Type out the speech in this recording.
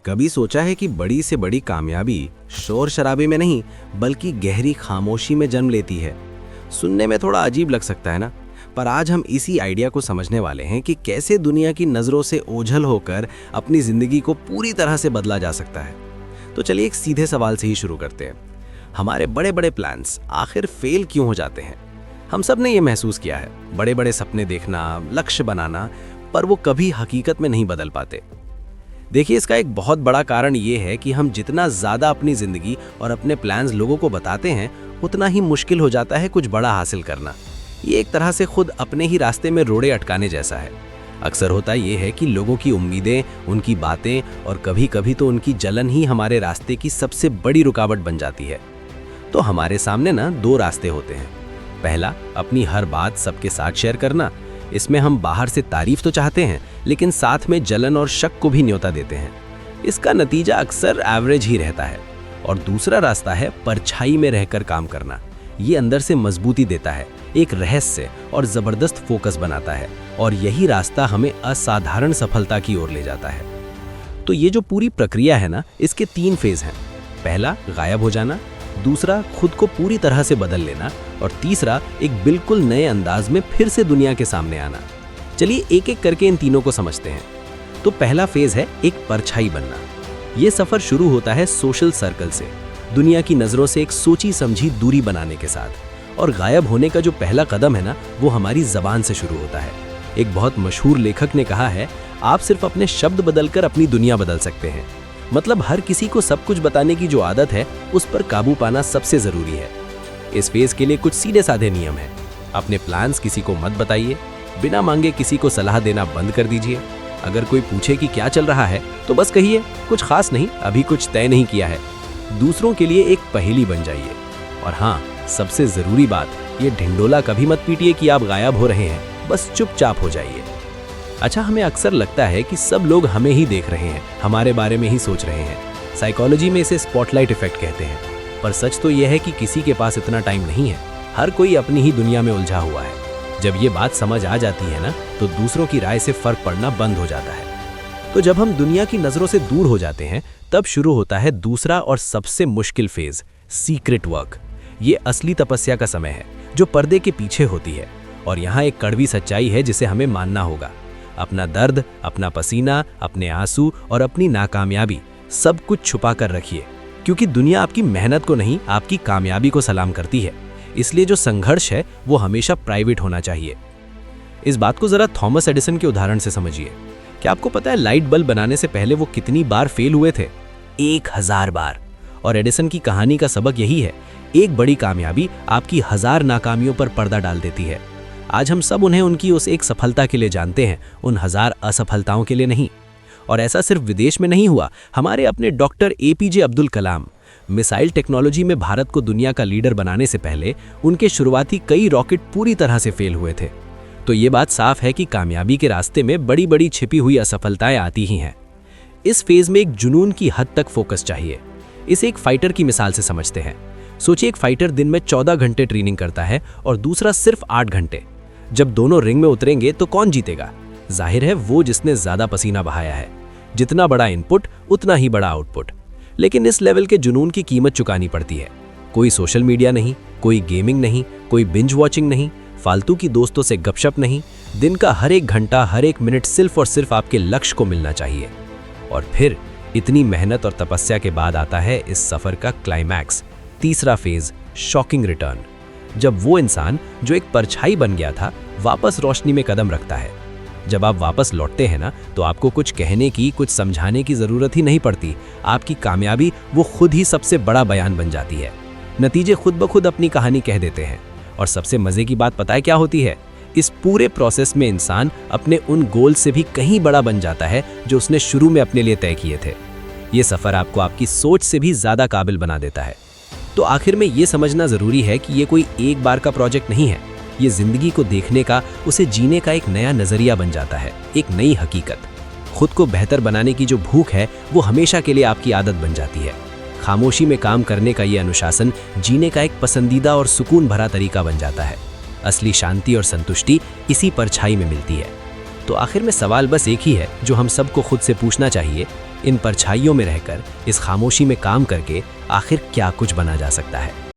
कभी सोचा है कि बड़ी से बड़ी कामयाबी शोर शराबे में नहीं बल्कि गहरी खामोशी में जन्म लेती है। सुनने में थोड़ा अजीब लग सकता है ना, पर आज हम इसी आइडिया को समझने वाले हैं कि कैसे दुनिया की नज़रों से ओझल होकर अपनी ज़िंदगी को पूरी तरह से बदला जा सकता है। तो चलिए एक सीधे सवाल से ही शुरू करते हैं। हमारे बड़े बड़े प्लान्स आखिर फेल क्यों हो जाते हैं? हम सब ने ये महसूस किया है, बड़े बड़े सपने देखना, लक्ष्य बनाना, पर वो कभी हकीकत में नहीं बदल पाते। देखिए, इसका एक बहुत बड़ा कारण ये है कि हम जितना ज़्यादा अपनी ज़िंदगी और अपने प्लान्स लोगों को बताते हैं, उतना ही मुश्किल हो जाता है कुछ बड़ा हासिल करना। ये एक तरह से खुद अपने ही रास्ते में रोड़े अटकाने जैसा है। अक्सर होता ये है कि लोगों की उम्मीदें, उनकी बातें और कभी कभी तो उनकी जलन ही हमारे रास्ते की सबसे बड़ी रुकावट बन जाती है। तो हमारे सामने ना दो रास्ते होते हैं। पहला, अपनी हर बात सबके साथ शेयर करना। इसमें हम बाहर से तारीफ तो चाहते हैं, लेकिन साथ में जलन और शक को भी न्योता देते हैं। इसका नतीजा अक्सर एवरेज ही रहता है। और दूसरा रास्ता है परछाई में रहकर काम करना। ये अंदर से मजबूती देता है, एक रहस्य और ज़बरदस्त फोकस बनाता है, और यही रास्ता हमें असाधारण सफलता की ओर ले जाता है। तो ये जो पूरी प्रक्रिया है ना, इसके 3 फेज हैं। पहला, गायब हो जाना। दूसरा, खुद को पूरी तरह से बदल लेना। और तीसरा, एक बिल्कुल नए अंदाज में फिर से दुनिया के सामने आना। चलिए एक एक करके इन तीनों को समझते हैं। तो पहला फेज है एक परछाई बनना। ये सफर शुरू होता है सोशल सर्कल से, दुनिया की नज़रों से एक सोची समझी दूरी बनाने के साथ। और गायब होने का जो पहला कदम है ना, वो हमारी ज़बान से शुरू होता है। एक बहुत मशहूर लेखक ने कहा है, आप सिर्फ अपने शब्द बदलकर अपनी दुनिया बदल सकते हैं। मतलब हर किसी को सब कुछ बताने की जो आदत है, उस पर काबू पाना सबसे ज़रूरी है। इस फेज के लिए कुछ सीधे साधे नियम हैं। अपने प्लान्स किसी को मत बताइए। बिना मांगे किसी को सलाह देना बंद कर दीजिए। अगर कोई पूछे कि क्या चल रहा है, तो बस कहिए कुछ खास नहीं, अभी कुछ तय नहीं किया है। दूसरों के लिए एक पहेली बन जाइए। और हाँ, सबसे ज़रूरी बात, ये ढिंडोला कभी मत पीटिए कि आप गायब हो रहे हैं, बस चुपचाप हो जाइए। अच्छा, हमें अक्सर लगता है कि सब लोग हमें ही देख रहे हैं, हमारे बारे में ही सोच रहे हैं। साइकोलॉजी में इसे स्पॉटलाइट इफेक्ट कहते हैं। पर सच तो यह है कि किसी के पास इतना टाइम नहीं है। हर कोई अपनी ही दुनिया में उलझा हुआ है। जब ये बात समझ आ जाती है ना, तो दूसरों की राय से फर्क पड़ना बंद हो जाता है। तो जब हम दुनिया की नज़रों से दूर हो जाते हैं, तब शुरू होता है दूसरा और सबसे मुश्किल फेज, सीक्रेट वर्क। ये असली तपस्या का समय है, जो पर्दे के पीछे होती है। और यहाँ एक कड़वी सच्चाई है जिसे हमें मानना होगा। अपना दर्द, अपना पसीना, अपने आंसू और अपनी नाकामयाबी, सब कुछ छुपा कर रखिए। क्योंकि दुनिया आपकी मेहनत को नहीं, आपकी कामयाबी को सलाम करती है। इसलिए जो संघर्ष है, वो हमेशा प्राइवेट होना चाहिए। इस बात को जरा थॉमस एडिसन के उदाहरण से समझिए। क्या आपको पता है लाइट बल्ब बनाने से पहले वो कितनी बार फेल हुए थे? 1000 बार। और एडिसन की कहानी का सबक यही है, एक बड़ी कामयाबी आपकी 1000 नाकामियों पर पर्दा डाल देती है। आज हम सब उन्हें उनकी उस एक सफलता के लिए जानते हैं, उन 1000 असफलताओं के लिए नहीं। और ऐसा सिर्फ विदेश में नहीं हुआ। हमारे अपने doctor APJ Abdul Kalam, missile technology में भारत को दुनिया का लीडर बनाने से पहले उनके शुरुआती कई रॉकेट पूरी तरह से फेल हुए थे। तो ये बात साफ है कि कामयाबी के रास्ते में बड़ी बड़ी छिपी हुई असफलताएं आती ही हैं। इस फेज में एक जुनून की हद तक फोकस चाहिए। इसे एक फाइटर की मिसाल से समझते हैं। सोचिए, एक फाइटर दिन में 14 घंटे ट्रेनिंग करता है और दूसरा सिर्फ 8 घंटे। जब दोनों रिंग में उतरेंगे तो कौन जीतेगा? जाहिर है वो जिसने ज्यादा पसीना बहाया है। जितना बड़ा इनपुट, उतना ही बड़ा आउटपुट। लेकिन इस लेवल के जुनून की कीमत चुकानी पड़ती है। कोई सोशल मीडिया नहीं, कोई गेमिंग नहीं, कोई बिंज वॉचिंग नहीं, फालतू की दोस्तों से गपशप नहीं। दिन का हर एक घंटा, हर एक मिनट सिर्फ और सिर्फ आपके लक्ष्य को मिलना चाहिए। और फिर इतनी मेहनत और तपस्या के बाद आता है इस सफर का क्लाइमैक्स, तीसरा फेज, शॉकिंग रिटर्न। जब वो इंसान जो एक परछाई बन गया था, वापस रोशनी में कदम रखता है। जब आप वापस लौटते हैं ना, तो आपको कुछ कहने की, कुछ समझाने की जरूरत ही नहीं पड़ती। आपकी कामयाबी वो खुद ही सबसे बड़ा बयान बन जाती है। नतीजे खुद ब खुद अपनी कहानी कह देते हैं। और सबसे मजे की बात पता है क्या होती है? इस पूरे प्रोसेस में इंसान अपने उन गोल से भी कहीं बड़ा बन जाता है जो उसने शुरू में अपने लिए तय किए थे। ये सफर आपको आपकी सोच से भी ज्यादा काबिल बना देता है। तो आखिर में ये समझना जरूरी है कि ये कोई एक बार का प्रोजेक्ट नहीं है। ये जिंदगी को देखने का, उसे जीने का एक नया नजरिया बन जाता है, एक नई हकीकत। खुद को बेहतर बनाने की जो भूख है, वो हमेशा के लिए आपकी आदत बन जाती है। खामोशी में काम करने का ये अनुशासन जीने का एक पसंदीदा और सुकून भरा तरीका बन जाता है। असली शांति और संतुष्टि इसी परछाई में मिलती है। तो आखिर में सवाल बस एक ही है जो हम सबको खुद से पूछना चाहिए, इन परछाइयों में रहकर, इस खामोशी में काम करके आखिर क्या कुछ बना जा सकता है।